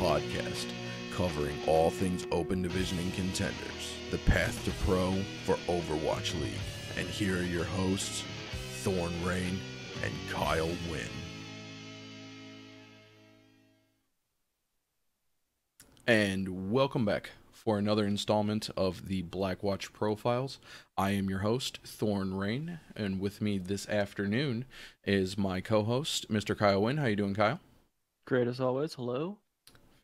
podcast covering all things Open Division and Contenders, the path to pro for Overwatch League. And here are your hosts, Thorn Rain and Kyle Wynn. And welcome back for another installment of the Blackwatch Profiles. I am your host, Thorn Rain, and with me this afternoon is my co-host, Mr. Kyle Wynn. How you doing, Kyle? Great as always. Hello.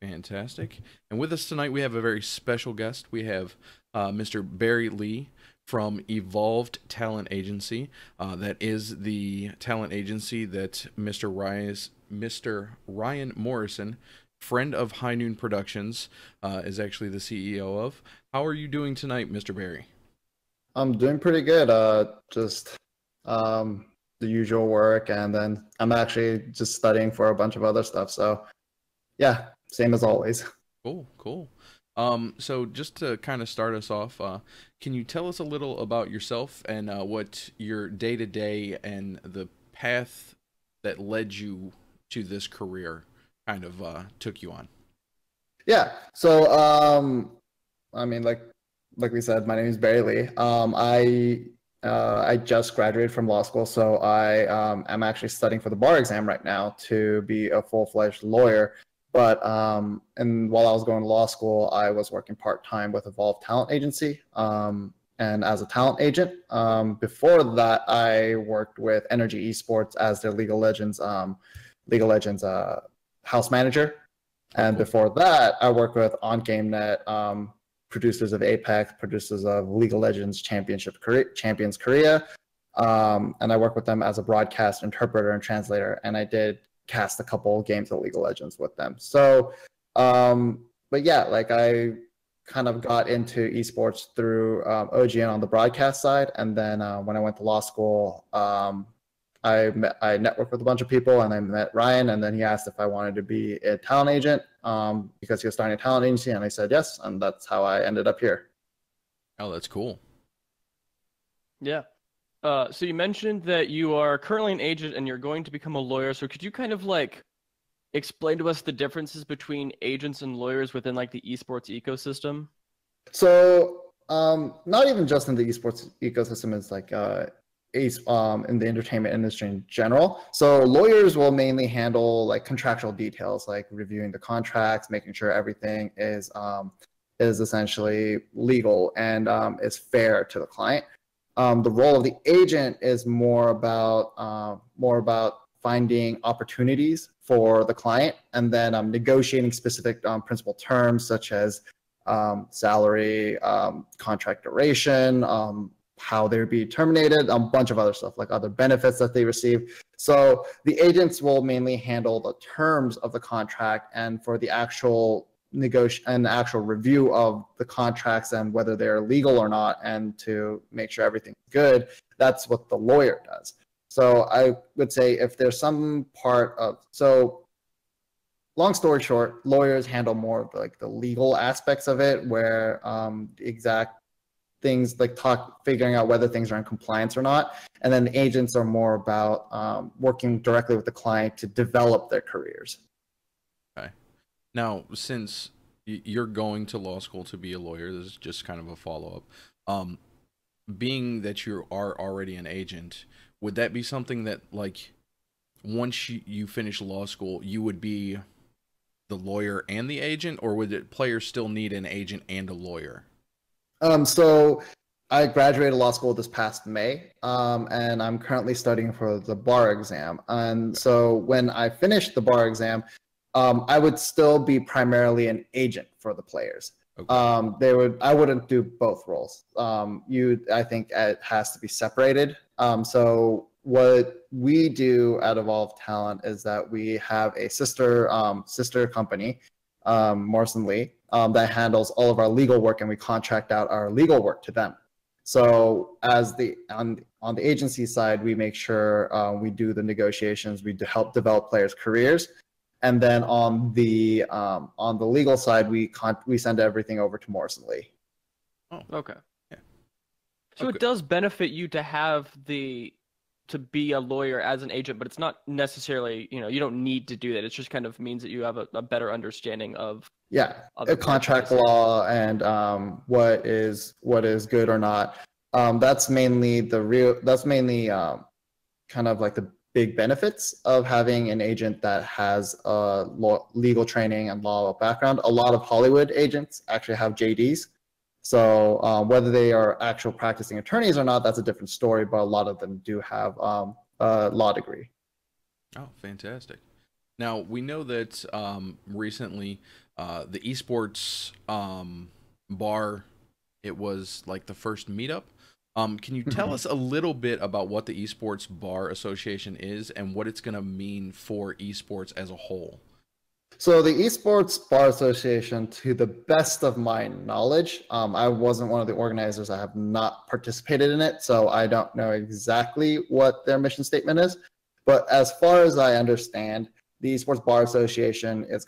Fantastic. And with us tonight, we have a very special guest. We have Mr. Barry Lee from Evolved Talent Agency. That is the talent agency that Mr. Ryan Morrison, friend of High Noon Productions, is actually the CEO of. How are you doing tonight, Mr. Barry? I'm doing pretty good. Just the usual work, and then I'm actually just studying for a bunch of other stuff. So, yeah, same as always. Cool. So just to kind of start us off, can you tell us a little about yourself and what your day-to-day and the path that led you to this career kind of took you on? Yeah. So, I mean, like we said, my name is Barry Lee. I just graduated from law school, so I am actually studying for the bar exam right now to be a full-fledged lawyer. But and while I was going to law school, I was working part-time with Evolved Talent Agency, and as a talent agent. Before that, I worked with Energy Esports as their League of Legends house manager. And before that, I worked with OnGameNet, producers of Apex, producers of League of Legends Champions Korea. And I worked with them as a broadcast interpreter and translator. And I did cast a couple games of League of Legends with them. So, but yeah, like I kind of got into esports through OGN on the broadcast side. And then when I went to law school, I networked with a bunch of people, and I met Ryan, and then he asked if I wanted to be a talent agent because he was starting a talent agency, and I said yes, and that's how I ended up here. Oh, that's cool. Yeah. So you mentioned that you are currently an agent and you're going to become a lawyer. So could you kind of like explain to us the differences between agents and lawyers within like the esports ecosystem? So not even just in the esports ecosystem, it's like in the entertainment industry in general. So lawyers will mainly handle like contractual details, like reviewing the contracts, making sure everything is essentially legal and is fair to the client. The role of the agent is more about finding opportunities for the client, and then negotiating specific principal terms such as salary, contract duration, how they'll be terminated, a bunch of other stuff like other benefits that they receive. So the agents will mainly handle the terms of the contract, and for the actual actual review of the contracts and whether they're legal or not, and to make sure everything's good, that's what the lawyer does. So I would say if there's some part of, so long story short, lawyers handle more of like the legal aspects of it, where the exact things like figuring out whether things are in compliance or not. And then the agents are more about working directly with the client to develop their careers. Okay. Now, since you're going to law school to be a lawyer, this is just kind of a follow-up. Being that you are already an agent, would that be something that, like, once you finish law school, you would be the lawyer and the agent, or would players still need an agent and a lawyer? So I graduated law school this past May, and I'm currently studying for the bar exam. And so when I finish the bar exam, I would still be primarily an agent for the players. Okay. I wouldn't do both roles. I think it has to be separated. So what we do at Evolved Talent is that we have a sister company, Morrison Lee, that handles all of our legal work, and we contract out our legal work to them. So as on the agency side, we make sure we do the negotiations, we help develop players' careers. And then on the legal side, we send everything over to Morrison Lee. Oh, okay. Yeah. So okay. It does benefit you to have the to be a lawyer as an agent, but it's not necessarily, you don't need to do that. It just kind of means that you have a better understanding of a contract law and what is good or not. That's mainly kind of like the big benefits of having an agent that has legal training and law background. A lot of Hollywood agents actually have JDs. So whether they are actual practicing attorneys or not, that's a different story, but a lot of them do have a law degree. Oh, fantastic. Now, we know that recently the esports bar, it was like the first meetup. Can you tell us a little bit about what the Esports Bar Association is and what it's going to mean for esports as a whole? So the Esports Bar Association, to the best of my knowledge, I wasn't one of the organizers. I have not participated in it, so I don't know exactly what their mission statement is. But as far as I understand, the Esports Bar Association is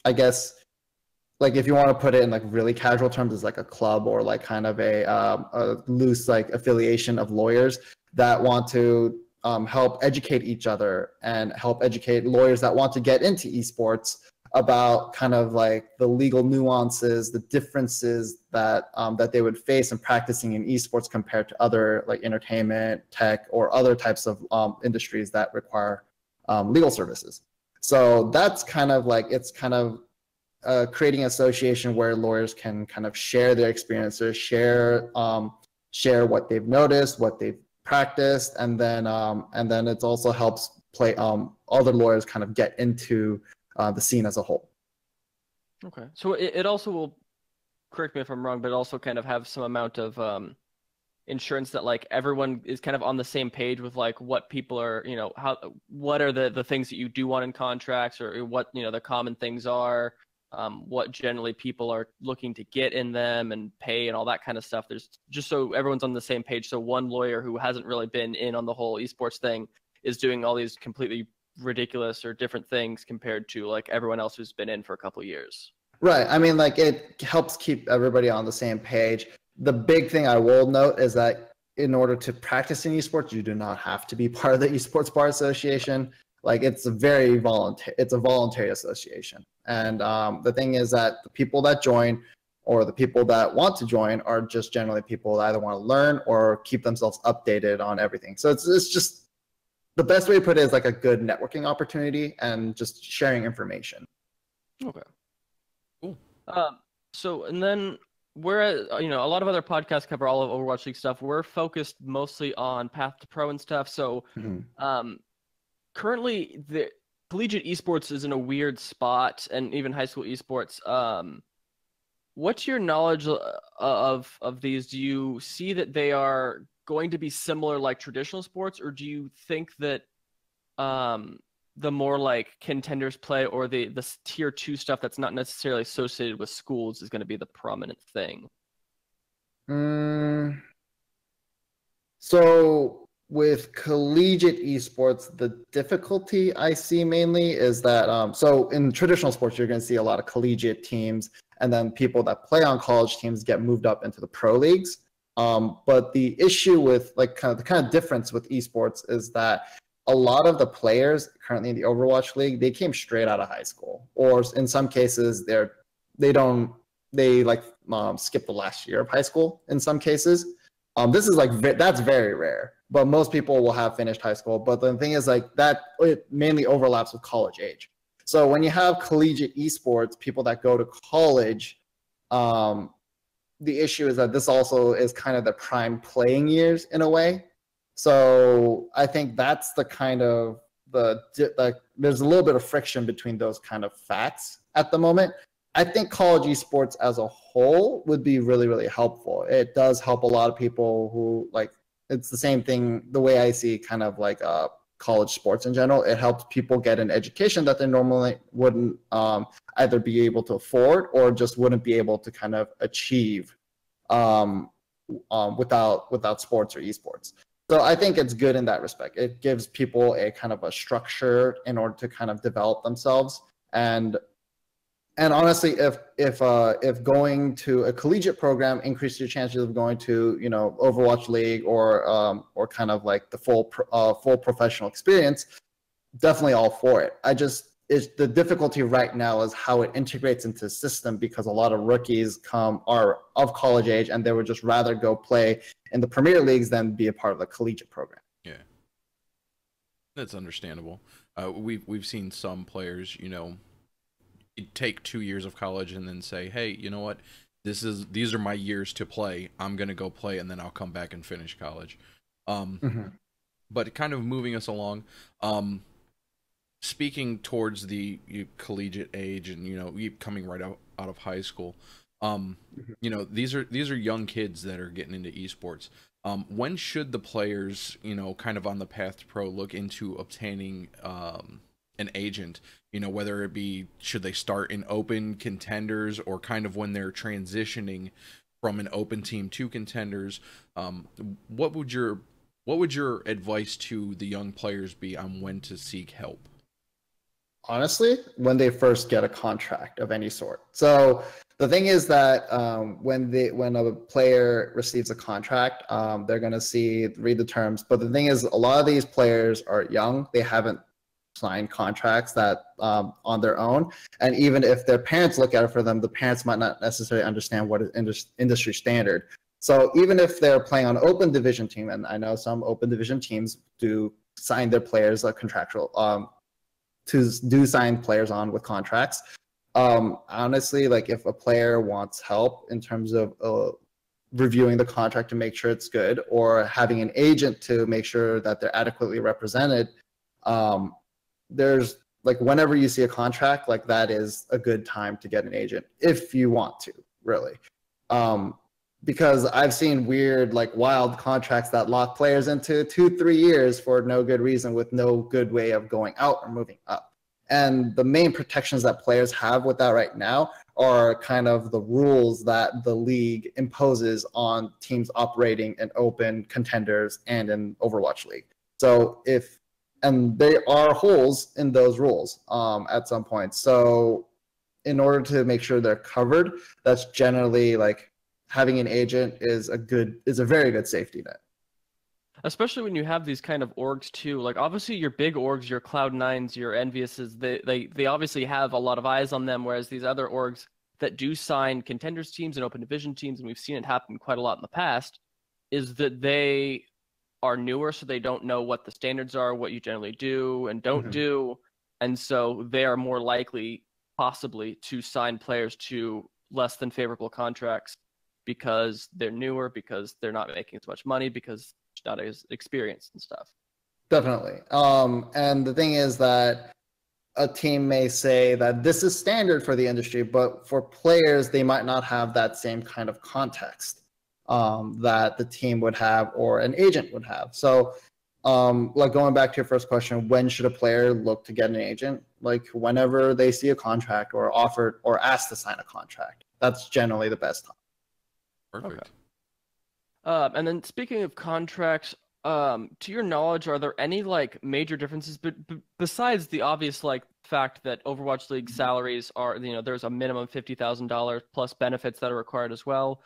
I guess, like if you want to put it in like really casual terms, it's like a club or like kind of a loose like affiliation of lawyers that want to help educate each other and help educate lawyers that want to get into esports about kind of like the legal nuances, the differences that they would face in practicing in esports compared to other like entertainment, tech, or other types of industries that require legal services. So that's kind of like, it's kind of creating an association where lawyers can kind of share their experiences, share what they've noticed, what they've practiced, and then it also helps other lawyers kind of get into the scene as a whole. Okay, so it also will, correct me if I'm wrong, but it also kind of have some amount of insurance that like everyone is kind of on the same page with like what people are, what are the things that you do want in contracts, or what the common things are. What generally people are looking to get in them and pay and all that kind of stuff. There's just so everyone's on the same page. So one lawyer who hasn't really been in on the whole esports thing is doing all these completely ridiculous or different things compared to like everyone else who's been in for a couple of years. Right. I mean, like it helps keep everybody on the same page. The big thing I will note is that in order to practice in esports, you do not have to be part of the Esports Bar Association. Like it's a voluntary association. And the thing is that the people that join or the people that want to join are just generally people that either want to learn or keep themselves updated on everything. So it's just, the best way to put it is like a good networking opportunity and just sharing information. Okay. Cool. So, and then whereas, a lot of other podcasts cover all of Overwatch League stuff, we're focused mostly on Path to Pro and stuff. So, currently the collegiate esports is in a weird spot, and even high school esports. What's your knowledge of these? Do you see that they are going to be similar like traditional sports, or do you think that the more like contenders play or the tier 2 stuff that's not necessarily associated with schools is going to be the prominent thing? So with collegiate esports, the difficulty I see mainly is that, so in traditional sports, you're going to see a lot of collegiate teams, and then people that play on college teams get moved up into the pro leagues. But the issue with the kind of difference with esports is that a lot of the players currently in the Overwatch League, they came straight out of high school, or in some cases they skip the last year of high school in some cases. This is that's very rare, but most people will have finished high school. But the thing is that it mainly overlaps with college age. So when you have collegiate esports, people that go to college, the issue is that this also is kind of the prime playing years in a way. So I think that's the kind of there's a little bit of friction between those kind of facts at the moment. I think college esports as a whole would be really, really helpful. It does help a lot of people who it's the same thing, the way I see kind of college sports in general. It helps people get an education that they normally wouldn't either be able to afford or just wouldn't be able to kind of achieve without sports or esports. So I think it's good in that respect. It gives people a kind of a structure in order to kind of develop themselves. And And honestly, if going to a collegiate program increases your chances of going to, you know, Overwatch League or kind of like the full professional experience, definitely all for it. It's the difficulty right now is how it integrates into the system, because a lot of rookies are of college age and they would just rather go play in the Premier Leagues than be a part of the collegiate program. Yeah, that's understandable. We've seen some players, you know, take 2 years of college and then say, hey, you know what, these are my years to play, I'm gonna go play, and then I'll come back and finish college. But kind of moving us along, speaking towards the collegiate age, and you know, coming right out of high school, you know, these are young kids that are getting into esports. When should the players, you know, kind of on the path to pro, look into obtaining an agent? You know, whether it be, should they start in open contenders, or kind of when they're transitioning from an open team to contenders? What would your advice to the young players be on when to seek help? Honestly, when they first get a contract of any sort. So the thing is that when a player receives a contract, they're going to read the terms. But the thing is, a lot of these players are young. They haven't signed contracts that on their own. And even if their parents look at it for them, the parents might not necessarily understand what is industry standard. So even if they're playing on an open division team, and I know some open division teams do sign their players a contractual sign players on with contracts. Honestly, like if a player wants help in terms of reviewing the contract to make sure it's good, or having an agent to make sure that they're adequately represented, there's like, whenever you see a contract, like that is a good time to get an agent if you want to, really. Because I've seen weird, like wild contracts that lock players into 2-3 years for no good reason, with no good way of going out or moving up. And the main protections that players have with that right now are kind of the rules that the league imposes on teams operating in open contenders and in Overwatch League. So and there are holes in those rules at some point. So in order to make sure they're covered, that's generally like, having an agent is a very good safety net. Especially when you have these kind of orgs too. Like obviously your big orgs, your Cloud9s, your Enviouses, they obviously have a lot of eyes on them, whereas these other orgs that do sign contenders teams and open division teams, and we've seen it happen quite a lot in the past, is that they are newer, so they don't know what the standards are, what you generally do and don't do. And so they are more likely possibly to sign players to less than favorable contracts, because they're newer, because they're not making as much money, because they're not as experienced and stuff. Definitely. And the thing is that a team may say that this is standard for the industry, but for players, they might not have that same kind of context that the team would have or an agent would have. So like going back to your first question, when should a player look to get an agent? Like whenever they see a contract or offered or asked to sign a contract. That's generally the best time. Perfect. Okay. And then speaking of contracts, to your knowledge, are there any like major differences besides the obvious like fact that Overwatch League salaries are, you know, there's a minimum $50,000 plus benefits that are required as well?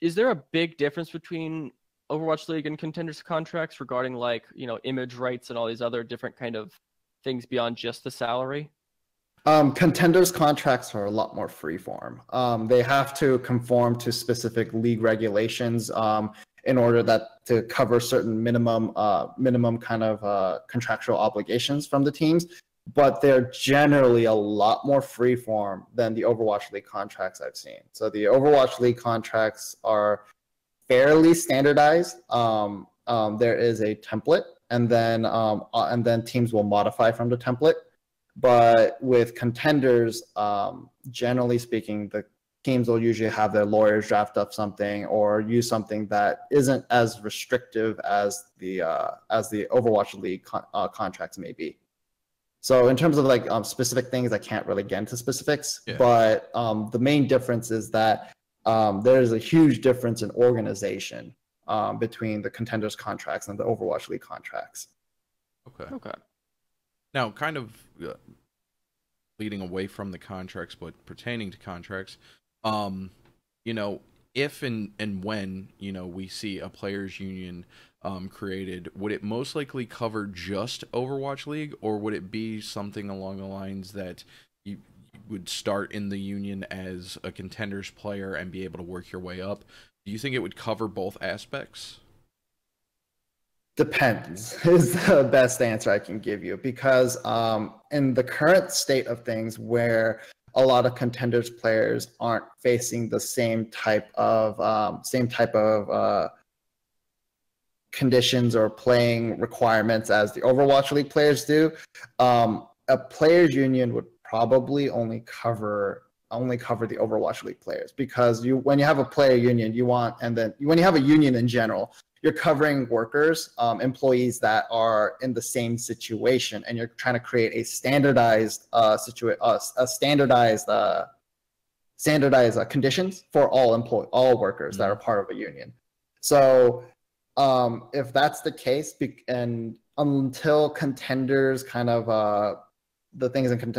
Is there a big difference between Overwatch League and Contenders contracts regarding like, you know, image rights and all these other different kind of things beyond just the salary? Contenders contracts are a lot more freeform. They have to conform to specific league regulations in order to cover certain minimum kind of contractual obligations from the teams. But they're generally a lot more freeform than the Overwatch League contracts I've seen. So the Overwatch League contracts are fairly standardized. There is a template, and then teams will modify from the template. But with Contenders, generally speaking, the teams will usually have their lawyers draft up something or use something that isn't as restrictive as the Overwatch League contracts may be. So in terms of like specific things, I can't really get into specifics. Yeah. But the main difference is that there is a huge difference in organization between the Contenders contracts and the Overwatch League contracts. Okay. Now, kind of leading away from the contracts, but pertaining to contracts. You know, if and when, you know, we see a players union created, would it most likely cover just Overwatch League, or would it be something along the lines that you would start in the union as a Contenders player and be able to work your way up? Do you think it would cover both aspects? Depends is the best answer I can give you, because in the current state of things, where a lot of Contenders players aren't facing the same type of conditions or playing requirements as the Overwatch League players do, a players union would probably only cover the Overwatch League players, because when you have a player union, when you have a union in general, you're covering workers, employees that are in the same situation, and you're trying to create a standardized conditions for all workers that are part of a union. So if that's the case, and until Contenders kind of the things in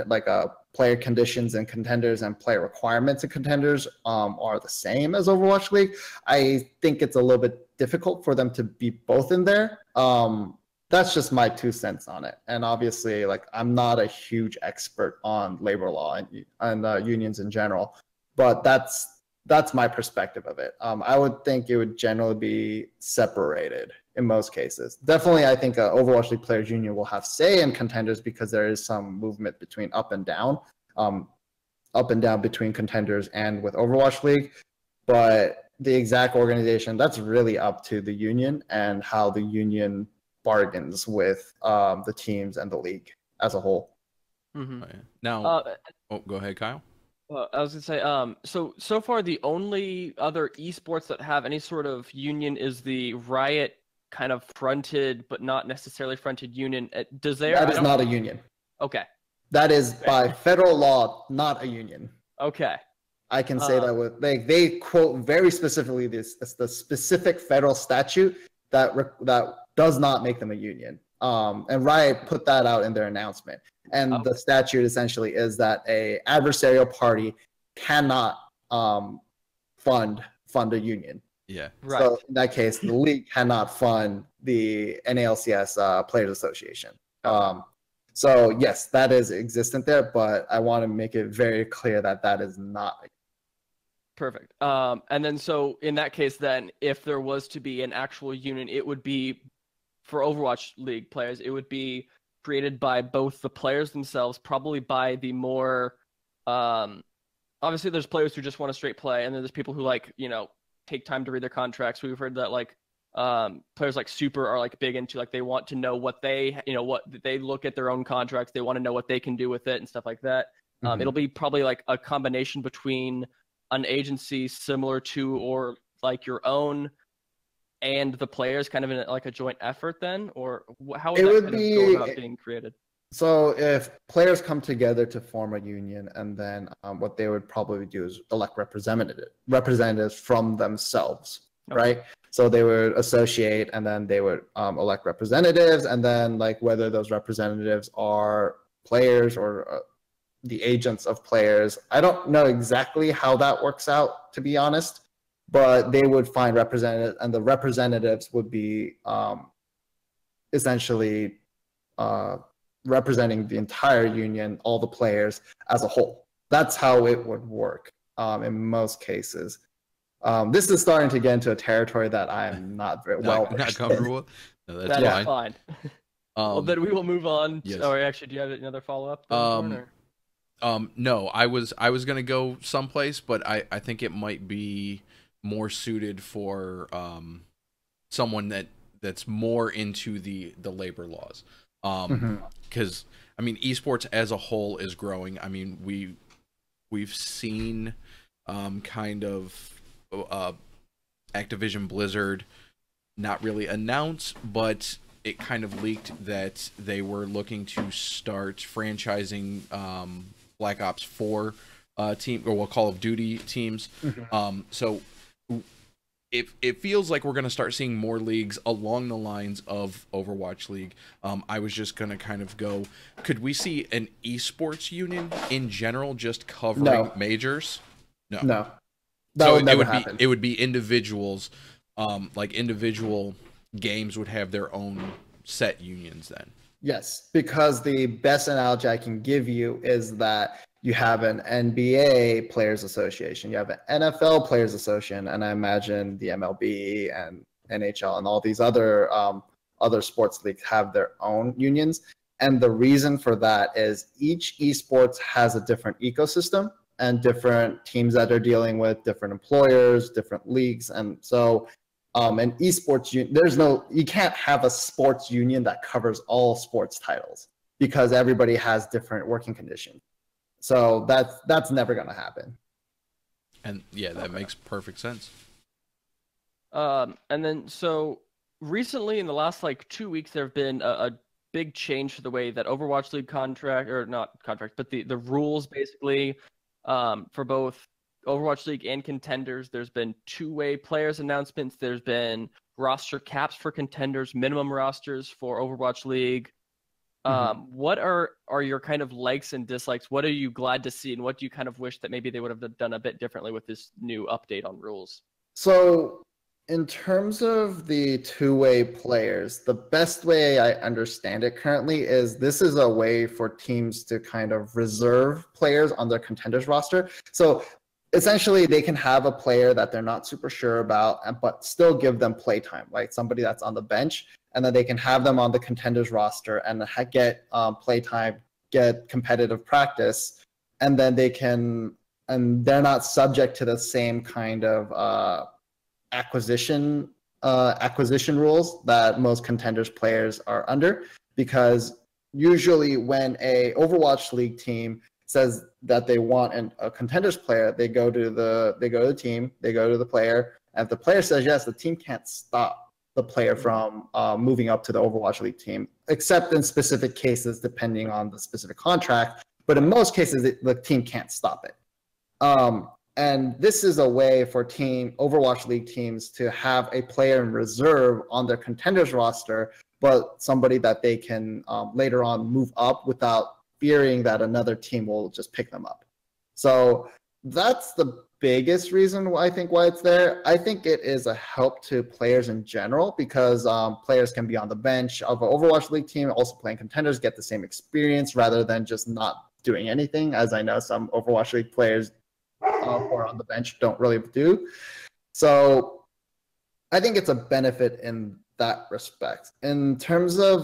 player conditions and Contenders and player requirements in Contenders are the same as Overwatch League, I think it's a little bit difficult for them to be both in there. That's just my 2 cents on it. And obviously, like, I'm not a huge expert on labor law and unions in general, but that's my perspective of it. I would think it would generally be separated in most cases. Definitely, I think Overwatch League Players Union will have say in Contenders, because there is some movement between up and down between Contenders and with Overwatch League. But the exact organization, that's really up to the union and how the union bargains with the teams and the league as a whole. Mm-hmm. Now, go ahead, Kyle. I was gonna say, so far the only other esports that have any sort of union is the Riot kind of fronted, but not necessarily fronted union. That is not a union. Okay. That is by federal law not a union. Okay. I can say that with they quote very specifically the specific federal statute that does not make them a union. And Riot put that out in their announcement. And the statute essentially is that a adversarial party cannot fund a union. Yeah. Right. So in that case, the league cannot fund the NALCS Players Association. So yes, that is existent there, but I want to make it very clear that that is not. Perfect. And then so in that case, then if there was to be an actual union, it would be for Overwatch League players. It would be created by both the players themselves, probably by the more. Obviously, there's players who just want to straight play, and then there's people who take time to read their contracts. We've heard that players like Super are big into they want to know what they look at their own contracts. They want to know what they can do with it and stuff like that. Mm-hmm. It'll be probably a combination between an agency similar to or your own and the players, kind of in a joint effort then, or how would that go about being created? So if players come together to form a union, and then what they would probably do is elect representatives from themselves, okay. Right? So they would associate, and then they would elect representatives, and then whether those representatives are players or the agents of players, I don't know exactly how that works out, to be honest, but they would find representatives, and the representatives would be essentially representing the entire union, all the players as a whole. That's how it would work in most cases. This is starting to get into a territory that I am not very well not comfortable with. No, that's fine. Well, then we will move on. Yes. Or actually, do you have another follow-up? No, I was gonna go someplace, but I think it might be more suited for someone that's more into the labor laws. Because I mean, esports as a whole is growing. I mean, we've seen kind of Activision Blizzard not really announce, but it kind of leaked that they were looking to start franchising Black Ops 4 team, or Call of Duty teams. So it feels like we're going to start seeing more leagues along the lines of Overwatch League. I was just going to kind of go, could we see an esports union in general just covering majors? No. That So would never it happen. would be individuals, like individual games would have their own set unions then. Yes, because the best analogy I can give you is that you have an NBA Players Association, you have an NFL Players Association, and I imagine the MLB and NHL and all these other sports leagues have their own unions. And the reason for that is each esports has a different ecosystem and different teams that they're dealing with, different employers, different leagues, and so. An esports you can't have a sports union that covers all sports titles because everybody has different working conditions. So that's never going to happen. And yeah, that makes perfect sense. And then so recently in the last like 2 weeks, there have been a big change to the way that Overwatch League but the rules basically for both Overwatch League and Contenders. There's been two-way players announcements. There's been roster caps for Contenders, minimum rosters for Overwatch League. What are your kind of likes and dislikes? What are you glad to see, and what do you kind of wish that maybe they would have done a bit differently with this new update on rules? So in terms of the two-way players, the best way I understand it currently is this is a way for teams to kind of reserve players on their Contenders roster. So essentially, they can have a player that they're not super sure about, but still give them playtime, like somebody that's on the bench, and then they can have them on the Contenders roster and get playtime, get competitive practice, and then they're not subject to the same kind of acquisition rules that most Contenders players are under, because usually when a Overwatch League team says that they want a Contenders player, they go to the team, they go to the player, and if the player says yes, the team can't stop the player from moving up to the Overwatch League team, except in specific cases depending on the specific contract. But in most cases, the team can't stop it. And this is a way for Overwatch League teams to have a player in reserve on their Contenders roster, but somebody that they can later on move up without fearing that another team will just pick them up. So that's the biggest reason why it's there. I think it is a help to players in general because players can be on the bench of an Overwatch League team, also playing Contenders, get the same experience rather than just not doing anything, as I know some Overwatch League players who are on the bench don't really do. So I think it's a benefit in that respect. In terms of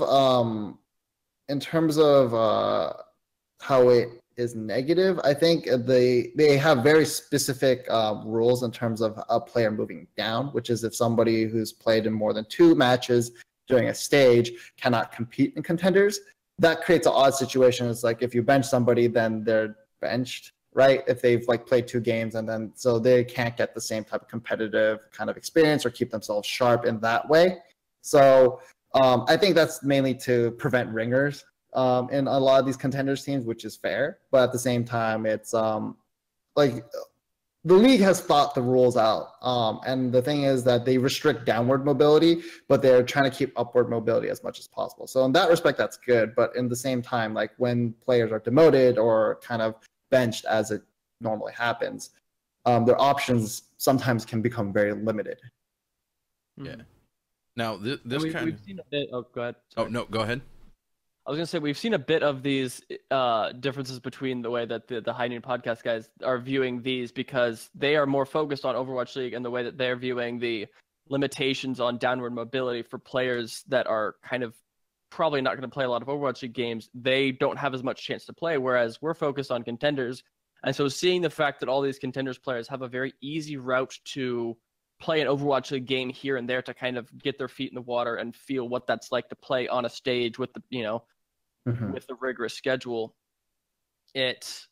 how it is negative, I think they have very specific rules in terms of a player moving down, which is if somebody who's played in more than 2 matches during a stage cannot compete in Contenders. That creates an odd situation. It's like if you bench somebody, then they're benched, right? If they've played 2 games, and then so they can't get the same type of competitive kind of experience or keep themselves sharp in that way. So I think that's mainly to prevent ringers in a lot of these Contenders teams, which is fair. But at the same time, it's like the league has thought the rules out. And the thing is that they restrict downward mobility, but they're trying to keep upward mobility as much as possible. So in that respect, that's good. But in the same time, like when players are demoted or kind of benched as it normally happens, their options sometimes can become very limited. Yeah. Now, we've seen a bit. Oh, go ahead. Sorry. Oh, no, go ahead. I was going to say, we've seen a bit of these differences between the way that the High Noon podcast guys are viewing these, because they are more focused on Overwatch League and the way that they're viewing the limitations on downward mobility for players that are kind of probably not going to play a lot of Overwatch League games. They don't have as much chance to play, whereas we're focused on Contenders. And so seeing the fact that all these Contenders players have a very easy route to play an Overwatch League game here and there to kind of get their feet in the water and feel what that's like to play on a stage with the, with the rigorous schedule. It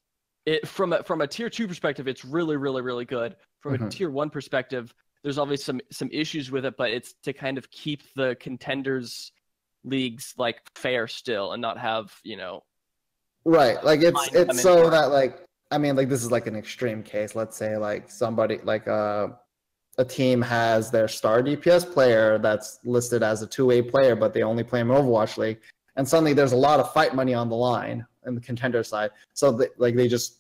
from a tier 2 perspective, it's really, really, really good. From a tier 1 perspective, there's obviously some issues with it, but it's to kind of keep the Contenders leagues fair still and not have, right. Like it's so that I mean, this is an extreme case. Let's say somebody a a team has their star DPS player that's listed as a two-way player, but they only play in Overwatch League, and suddenly there's a lot of fight money on the line in the contender side. So they just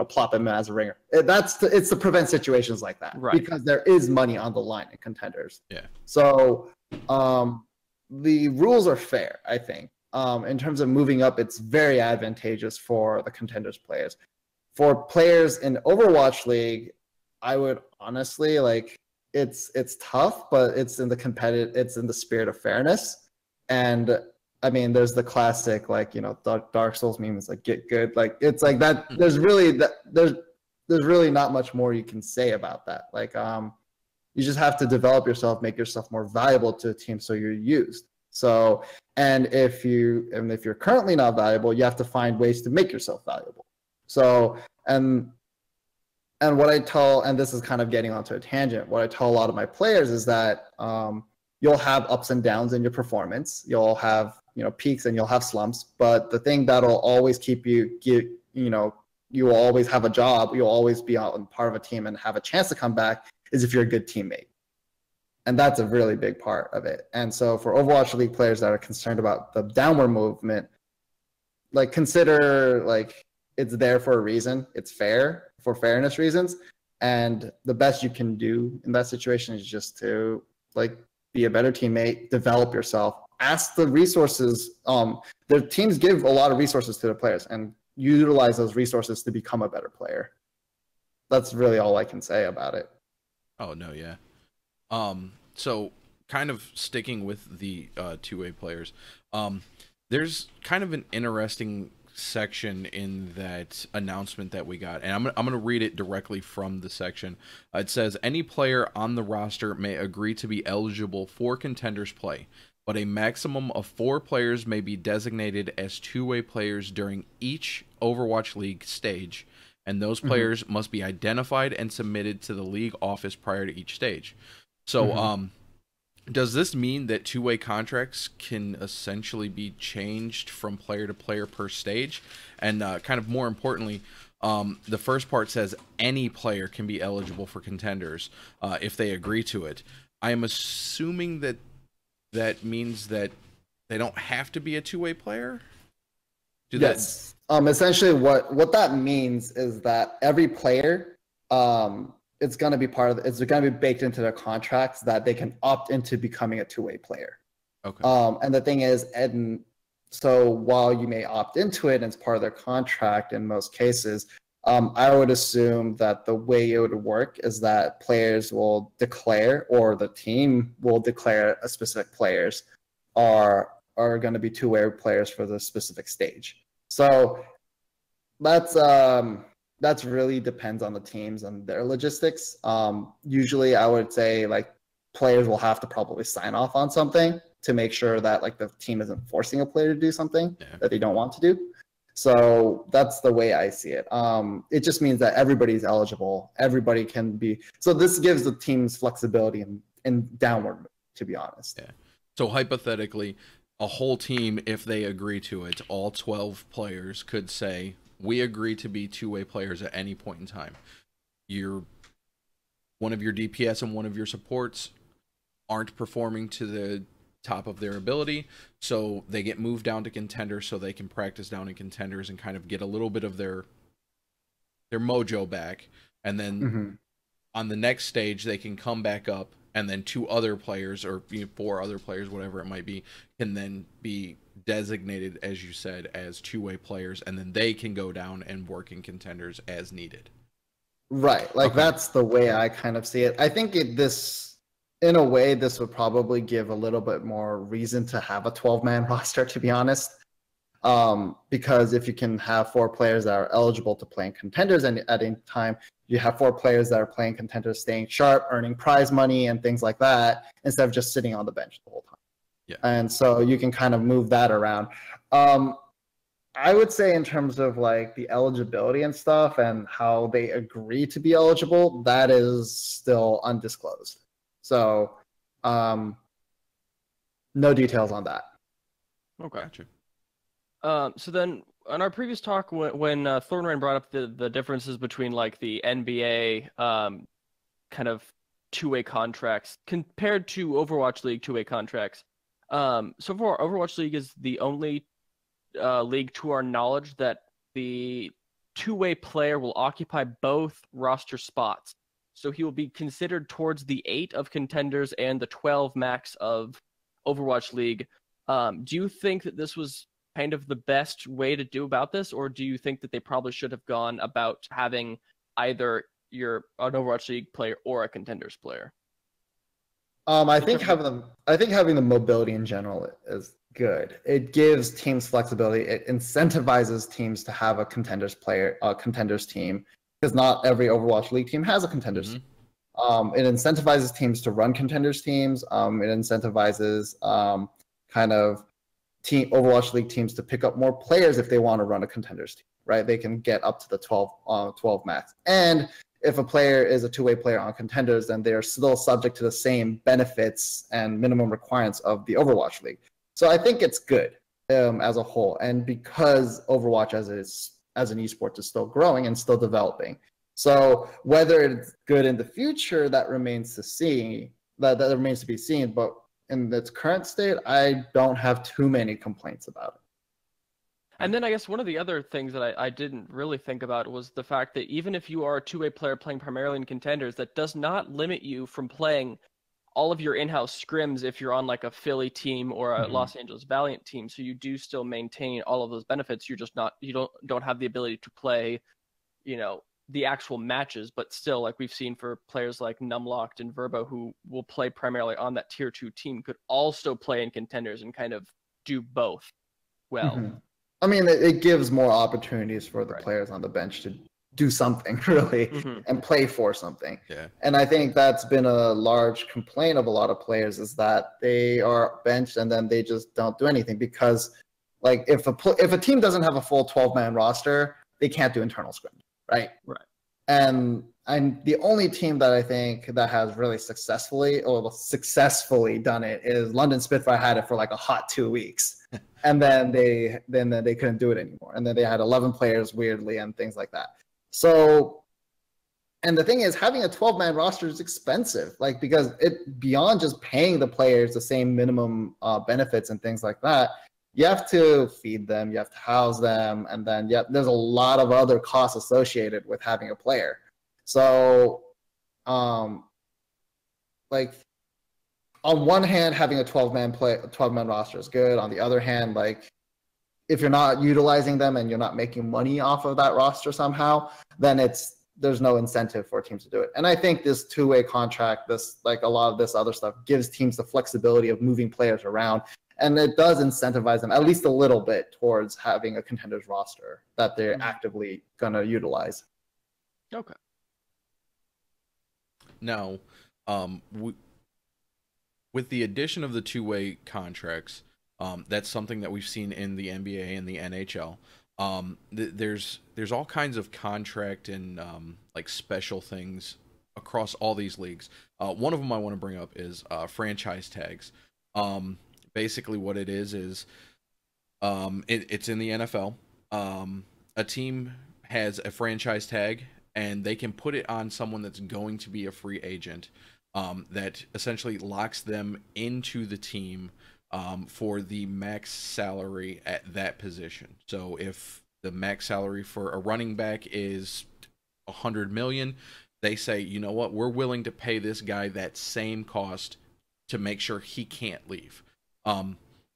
plop him as a ringer. It's to prevent situations like that, right? Because there is money on the line in contenders. Yeah. So the rules are fair, I think. In terms of moving up, it's very advantageous for the contenders players. For players in Overwatch League, I would honestly it's tough, but it's in the spirit of fairness. And I mean, there's the classic Dark Souls meme is like get good. It's like that. There's really not much more you can say about that. You just have to develop yourself, make yourself more valuable to a team, so you're used. So, and if you're currently not valuable, you have to find ways to make yourself valuable. So, and what I tell, and this is kind of getting onto a tangent, what I tell a lot of my players is that you'll have ups and downs in your performance. You'll have peaks and you'll have slumps. But the thing that'll always keep you will always have a job. You'll always be part of a team and have a chance to come back is if you're a good teammate. And that's a really big part of it. And so for Overwatch League players that are concerned about the downward movement, consider it's there for a reason. It's fair for fairness reasons. And the best you can do in that situation is just to be a better teammate, develop yourself, ask the resources. The teams give a lot of resources to the players, and utilize those resources to become a better player. That's really all I can say about it. Oh no, yeah. So kind of sticking with the two-way players, there's kind of an interesting section in that announcement that we got, and I'm going to read it directly from the section. It says, any player on the roster may agree to be eligible for contenders play, but a maximum of 4 players may be designated as two-way players during each Overwatch League stage, and those players must be identified and submitted to the league office prior to each stage. So, does this mean that two-way contracts can essentially be changed from player to player per stage? And kind of more importantly, the first part says any player can be eligible for contenders if they agree to it. I am assuming that means that they don't have to be a two-way player? Yes. Essentially, what that means is that every player, it's going to be it's going to be baked into their contracts that they can opt into becoming a two-way player. Okay. And the thing is, so while you may opt into it and it's part of their contract in most cases, I would assume that the way it would work is that players will declare, or the team will declare, a specific players are going to be two-way players for the specific stage. So that's really depends on the teams and their logistics. Usually I would say players will have to probably sign off on something to make sure that the team isn't forcing a player to do something that they don't want to do. So that's the way I see it. It just means that everybody's eligible. Everybody can be. So this gives the teams flexibility in downward, to be honest. Yeah. So hypothetically, a whole team, if they agree to it, all 12 players could say, we agree to be two-way players at any point in time. One of your DPS and one of your supports aren't performing to the top of their ability, so they get moved down to contenders so they can practice down in contenders and kind of get a little bit of their mojo back. And then on the next stage, they can come back up, and then 2 other players, or 4 other players, whatever it might be, can then be designated, as you said, as two-way players, and then they can go down and work in contenders as needed. Right. That's the way I kind of see it. I think in a way, this would probably give a little bit more reason to have a 12-man roster, to be honest. Because if you can have 4 players that are eligible to play in contenders, and at any time you have 4 players that are playing contenders, staying sharp, earning prize money and things like that, instead of just sitting on the bench the whole time. Yeah. And so you can kind of move that around. I would say in terms of the eligibility and stuff and how they agree to be eligible, that is still undisclosed. So no details on that. Okay. Gotcha. So then on our previous talk, when Thornrain brought up the differences between the NBA kind of two-way contracts compared to Overwatch League two-way contracts. So far, Overwatch League is the only league, to our knowledge, that the two-way player will occupy both roster spots. So he will be considered towards the 8 of Contenders and the 12 max of Overwatch League. Do you think that this was kind of the best way to do about this, or do you think that they probably should have gone about having either an Overwatch League player or a Contenders player? I think having the mobility in general is good. It gives teams flexibility. It incentivizes teams to have a contenders team, because not every Overwatch League team has a contenders team. It incentivizes teams to run contenders teams. It incentivizes kind of Overwatch League teams to pick up more players if they want to run a contenders team, right? They can get up to the 12 max. And if a player is a two-way player on contenders, then they're still subject to the same benefits and minimum requirements of the Overwatch League. So I think it's good as a whole. And because Overwatch as an esport is still growing and still developing. So whether it's good in the future, that remains to see. That remains to be seen. But in its current state, I don't have too many complaints about it. And then I guess one of the other things that I didn't really think about was the fact that even if you are a two-way player playing primarily in Contenders, that does not limit you from playing all of your in-house scrims if you're on like a Philly team or a Los Angeles Valiant team. So you do still maintain all of those benefits. You're just not, you don't have the ability to play, the actual matches, but still, like we've seen for players like Numlocked and Verbo, who will play primarily on that tier 2 team, could also play in Contenders and kind of do both well. I mean, it gives more opportunities for the players on the bench to do something, really, and play for something. Yeah. And I think that's been a large complaint of a lot of players, is that they are benched and then they just don't do anything, because, like, if a team doesn't have a full 12-man roster, they can't do internal scrims, right? Right. And the only team that I think that has really successfully done it is London Spitfire. Had it for like a hot 2 weeks. And then they couldn't do it anymore. And then they had 11 players weirdly and things like that. So, and the thing is, having a 12-man roster is expensive, like, because it, beyond just paying the players the same minimum benefits and things like that, you have to feed them, you have to house them, and then there's a lot of other costs associated with having a player. So, like, on one hand, having a 12-man roster is good. On the other hand, like, if you're not utilizing them and you're not making money off of that roster somehow, then there's no incentive for teams to do it. And I think this two-way contract, a lot of this other stuff, gives teams the flexibility of moving players around, and it does incentivize them at least a little bit towards having a contenders roster that they're actively gonna utilize. Okay. Now, with the addition of the two-way contracts, that's something that we've seen in the NBA and the NHL. There's all kinds of contract and like special things across all these leagues. One of them I want to bring up is franchise tags. Basically, what it is it's in the NFL. A team has a franchise tag, and they can put it on someone that's going to be a free agent. That essentially locks them into the team for the max salary at that position. So if the max salary for a running back is $100 million, they say, you know what, we're willing to pay this guy that same cost to make sure he can't leave.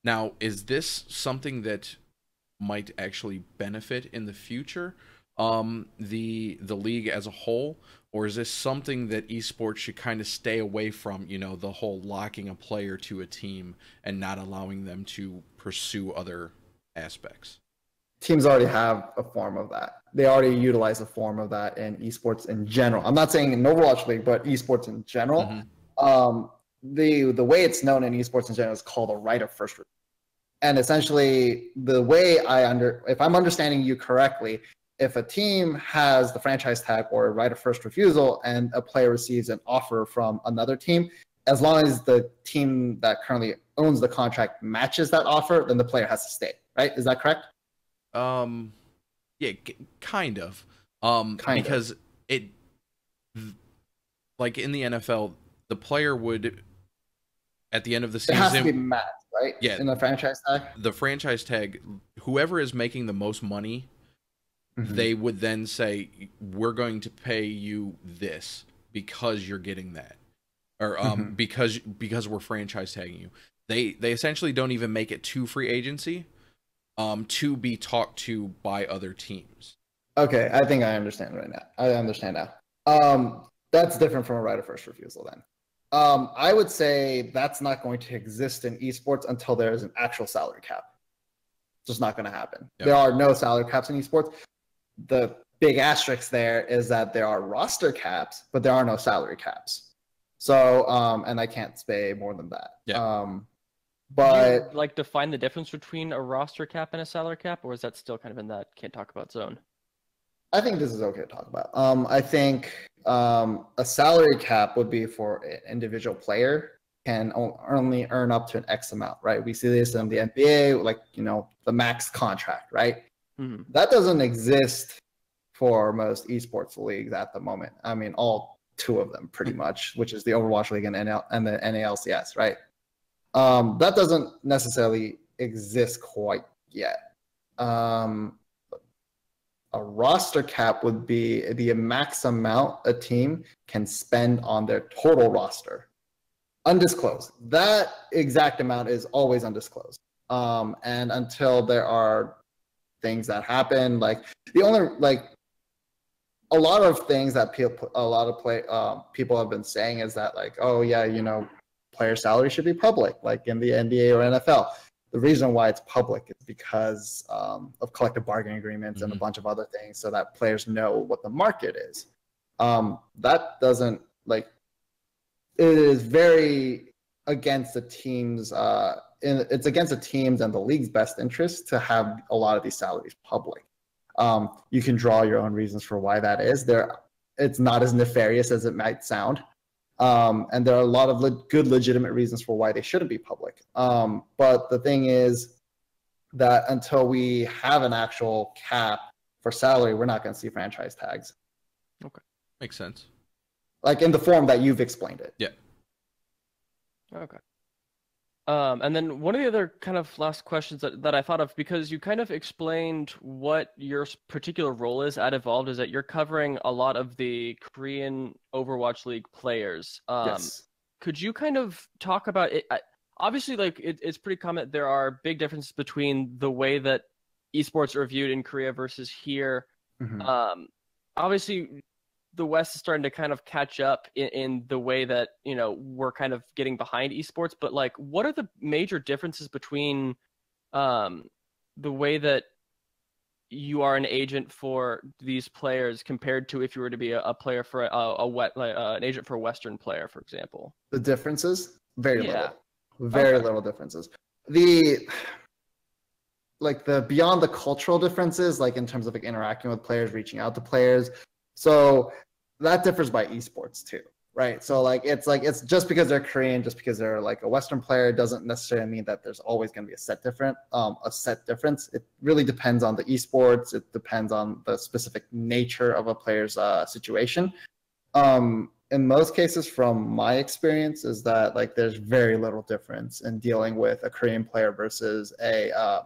Now, is this something that might actually benefit in the future, the league as a whole? Or is this something that esports should kind of stay away from, the whole locking a player to a team and not allowing them to pursue other aspects? Teams already have a form of that. They already utilize a form of that in esports in general. I'm not saying in Overwatch League, but esports in general. The way it's known in esports in general is called a right of first refusal. And essentially, the way if I'm understanding you correctly, if a team has the franchise tag or a right of first refusal and a player receives an offer from another team, as long as the team that currently owns the contract matches that offer, then the player has to stay, right? Is that correct? Yeah, kind of. Because it, like in the NFL, the player would, at the end of the It season, has to be matched, right? Yeah. In the franchise tag. the franchise tag, whoever is making the most money, they would then say, we're going to pay you this because you're getting that, or because we're franchise tagging you. They essentially don't even make it to free agency to be talked to by other teams. Okay, I think I understand right now. I understand now. That's different from a right of first refusal then. I would say that's not going to exist in esports until there is an actual salary cap. It's just not going to happen. Yep. There are no salary caps in esports. The big asterisk there is that there are roster caps, but there are no salary caps. So, and I can't say more than that. Yeah. But do you, like, define the difference between a roster cap and a salary cap, or is that still kind of in that can't talk about zone? I think this is okay to talk about. I think a salary cap would be for an individual player can only earn up to an X amount, right? We see this in the NBA, like, you know, the max contract, right? Mm-hmm. That doesn't exist for most esports leagues at the moment. I mean, all two of them pretty much, which is the Overwatch League and the NALCS, right? That doesn't necessarily exist quite yet. A roster cap would be the max amount a team can spend on their total roster. Undisclosed. That exact amount is always undisclosed. And until there are things that happen, like the only, like, a lot of things that people have been saying is that, like, oh yeah, you know, player salary should be public, like in the NBA or NFL. The reason why it's public is because of collective bargaining agreements and a bunch of other things, so that players know what the market is. That doesn't, like, it is very against the team's it's against the team's and the league's best interest to have a lot of these salaries public. You can draw your own reasons for why that is. It's not as nefarious as it might sound. And there are a lot of good legitimate reasons for why they shouldn't be public. But the thing is that until we have an actual cap for salary, we're not going to see franchise tags. Okay. Makes sense. Like in the form that you've explained it. Yeah. Okay. And then one of the other kind of last questions that I thought of, because you kind of explained what your particular role is at Evolved, is that you're covering a lot of the Korean Overwatch League players. Yes. Could you kind of talk about it? Obviously, like, it's pretty common. There are big differences between the way that esports are viewed in Korea versus here. Obviously, the West is starting to kind of catch up in the way that, you know, we're kind of getting behind esports. But, like, what are the major differences between the way that you are an agent for these players compared to if you were to be a player for an agent for a Western player, for example? The differences? Very Yeah. little. Very little differences. The beyond the cultural differences, like in terms of like interacting with players, reaching out to players. So that differs by esports too, right? So it's just because they're Korean, just because they're like a Western player, doesn't necessarily mean that there's always going to be a set difference. It really depends on the esports. It depends on the specific nature of a player's situation. In most cases, from my experience, is that like there's very little difference in dealing with a Korean player versus a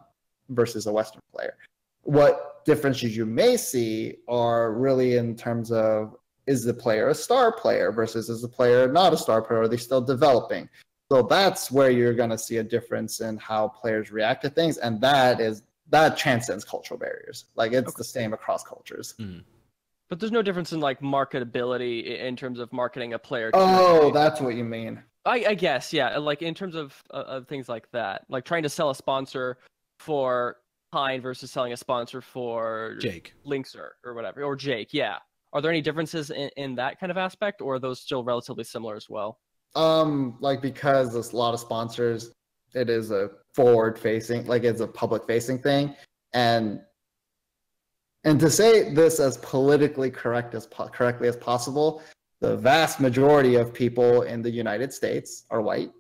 Western player. What differences you may see are really in terms of, is the player a star player versus is the player not a star player? Are they still developing? So that's where you're going to see a difference in how players react to things, and that transcends cultural barriers. Like it's the same across cultures. But there's no difference in like marketability in terms of marketing a player. Oh, that's what you mean. I guess, yeah. Like in terms of things like that, like trying to sell a sponsor for Pine versus selling a sponsor for Jake, Lynx or whatever, or Jake. Yeah. Are there any differences in that kind of aspect, or are those still relatively similar as well? Like because there's a lot of sponsors, it is a forward-facing, like it's a public-facing thing, and to say this as politically correctly as possible, the vast majority of people in the United States are white.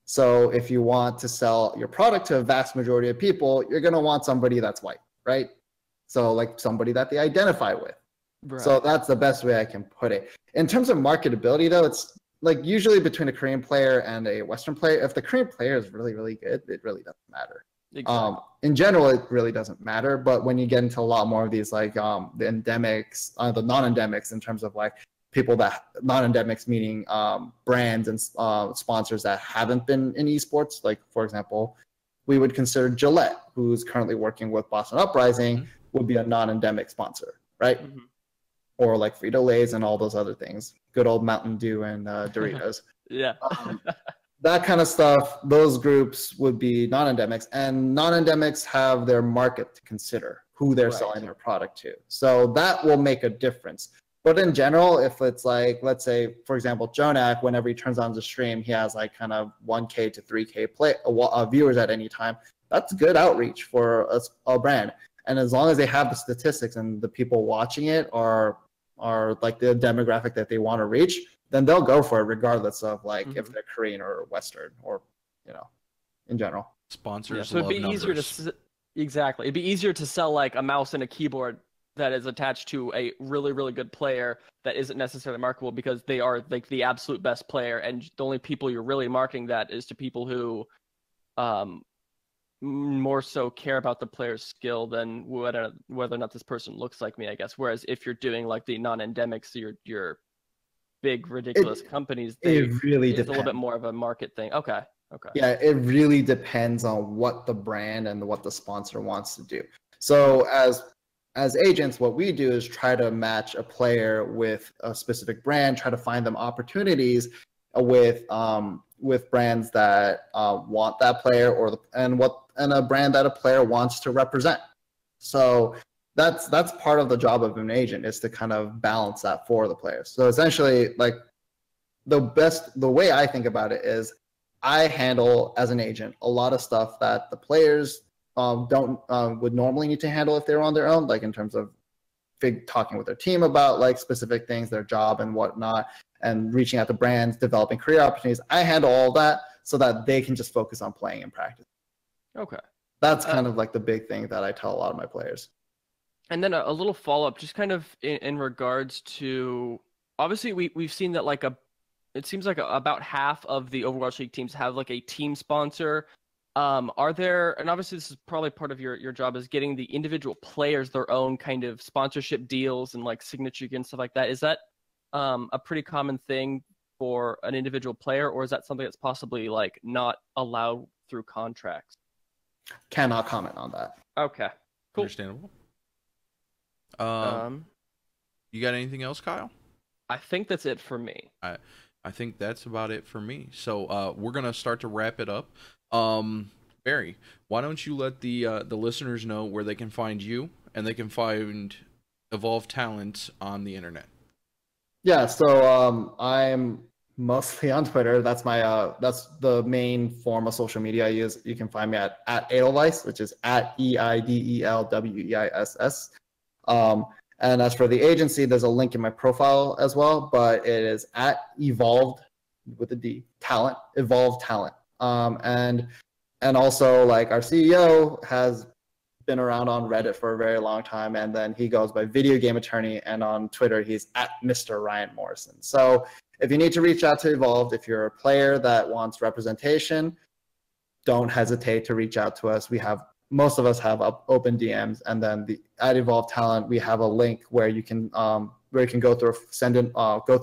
So if you want to sell your product to a vast majority of people, you're going to want somebody that's white, right? So like somebody that they identify with. Right. So that's the best way I can put it. In terms of marketability, though, like usually between a Korean player and a Western player, if the Korean player is really, really good, it really doesn't matter. Exactly. In general, it really doesn't matter. But when you get into a lot more of these, like the endemics, the non-endemics, in terms of like people that non-endemics, meaning brands and sponsors that haven't been in esports, like for example, we would consider Gillette, who's currently working with Boston Uprising, would be a non-endemic sponsor, right? Mhm. Or like Frito-Lay's and all those other things, good old Mountain Dew and Doritos. Yeah. That kind of stuff, those groups would be non-endemics, and non-endemics have their market to consider, who they're Right. selling their product to. So that will make a difference. But in general, if it's like, let's say, for example, Jonak, whenever he turns on the stream, he has like kind of 1K to 3K viewers at any time. That's good outreach for a brand. And as long as they have the statistics and the people watching it are like the demographic that they want to reach, then they'll go for it regardless of like if they're Korean or Western or, you know, in general. Sponsors So it'd love be numbers. easier to exactly. It'd be easier to sell like a mouse and a keyboard that is attached to a really, really good player that isn't necessarily marketable because they are like the absolute best player, and the only people you're really marketing that is to people who more so care about the player's skill than whether or not this person looks like me, I guess. Whereas if you're doing like the non-endemics, your big ridiculous companies, It really it's a little bit depends. more of a market thing. Okay. Yeah, it really depends on what the brand and what the sponsor wants to do. So as agents, what we do is try to match a player with a specific brand, try to find them opportunities with brands that want that player and a brand that a player wants to represent. So that's part of the job of an agent, is to kind of balance that for the players. So essentially, like the way I think about it is I handle, as an agent, a lot of stuff that the players would normally need to handle if they were on their own, like in terms of talking with their team about like specific things, their job and whatnot, and reaching out to brands, developing career opportunities. I handle all that so that they can just focus on playing and practice. Okay. That's kind of like the big thing that I tell a lot of my players. And then a little follow-up, just kind of in regards to, obviously we've seen that like it seems like about half of the Overwatch League teams have like a team sponsor. Are there, and obviously this is probably part of your job, is getting the individual players their own kind of sponsorship deals and like signature and stuff like that. Is that a pretty common thing for an individual player, or is that something that's possibly like not allowed through contracts? Cannot comment on that. Okay, cool. Understandable. You got anything else, Kyle? I think that's it for me. I think that's about it for me. So we're gonna start to wrap it up. Barry, why don't you let the listeners know where they can find you and they can find Evolved Talent on the internet? Yeah, so I'm mostly on Twitter. That's my that's the main form of social media I use. You can find me at Eidelweiss, which is at EIDELWEISS. And as for the agency, there's a link in my profile as well, but it is at Evolved with a D Talent, Evolved Talent. And also like our CEO has been around on Reddit for a very long time, and then he goes by Video Game Attorney, and on Twitter he's at Mr. Ryan Morrison. So if you need to reach out to Evolved, if you're a player that wants representation, don't hesitate to reach out to us. Most of us have open DMs, and then at Evolved Talent we have a link where you can go through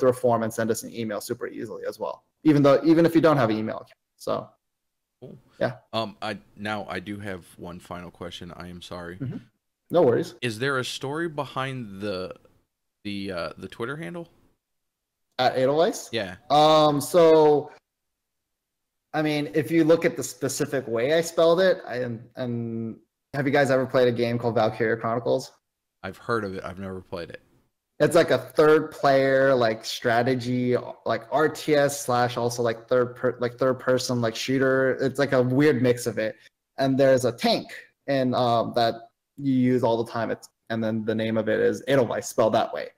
a form and send us an email super easily as well. Even if you don't have an email account. So cool. Yeah. I do have one final question. I am sorry. Mm-hmm. No worries. Is there a story behind the Twitter handle? At Eidelweiss? Yeah. So I mean, if you look at the specific way I spelled it, and have you guys ever played a game called Valkyria Chronicles? I've heard of it. I've never played it. It's like a third player like strategy, like RTS / also like third person like shooter. It's like a weird mix of it. And there's a tank and that you use all the time. And then the name of it is Eidelweiss, spelled that way.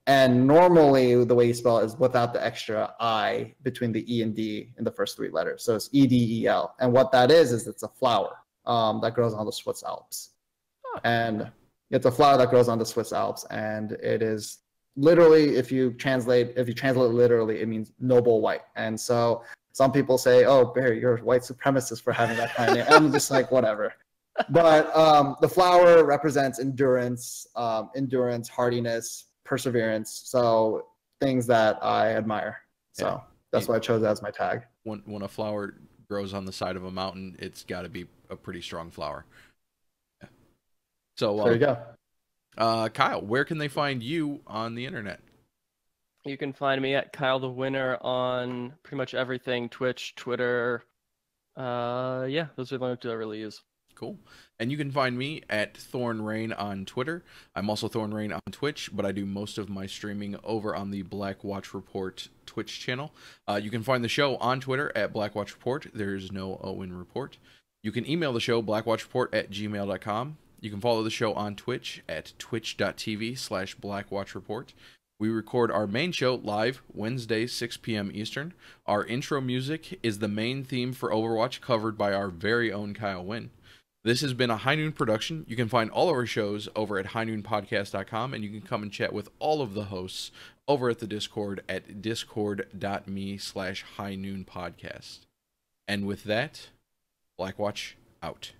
And normally the way you spell it is without the extra I between the E and D in the first three letters. So it's EDEL. And what that is it's a flower that grows on the Swiss Alps. And it's a flower that grows on the Swiss Alps, and it is literally, if you translate literally, it means noble white. And so some people say, "Oh, Barry, you're a white supremacist for having that kind of name." I'm just like, whatever. But the flower represents endurance, hardiness, perseverance. So things that I admire. So that's why I chose that as my tag. When a flower grows on the side of a mountain, it's got to be a pretty strong flower. Yeah. So there you go. Kyle, where can they find you on the internet? You can find me at Kyle the Winner on pretty much everything: Twitch, Twitter. Yeah, those are the only two I really use. Cool. And you can find me at ThornRain on Twitter. I'm also ThornRain on Twitch, but I do most of my streaming over on the Blackwatch Report Twitch channel. You can find the show on Twitter at Blackwatch Report. There's no Owen Report. You can email the show blackwatchreport@gmail.com. You can follow the show on Twitch at twitch.tv/blackwatchreport. We record our main show live Wednesday, 6 p.m. Eastern. Our intro music is the main theme for Overwatch, covered by our very own Kyle Wynn. This has been a High Noon production. You can find all of our shows over at highnoonpodcast.com, and you can come and chat with all of the hosts over at the Discord at discord.me/highnoonpodcast. And with that, Blackwatch out.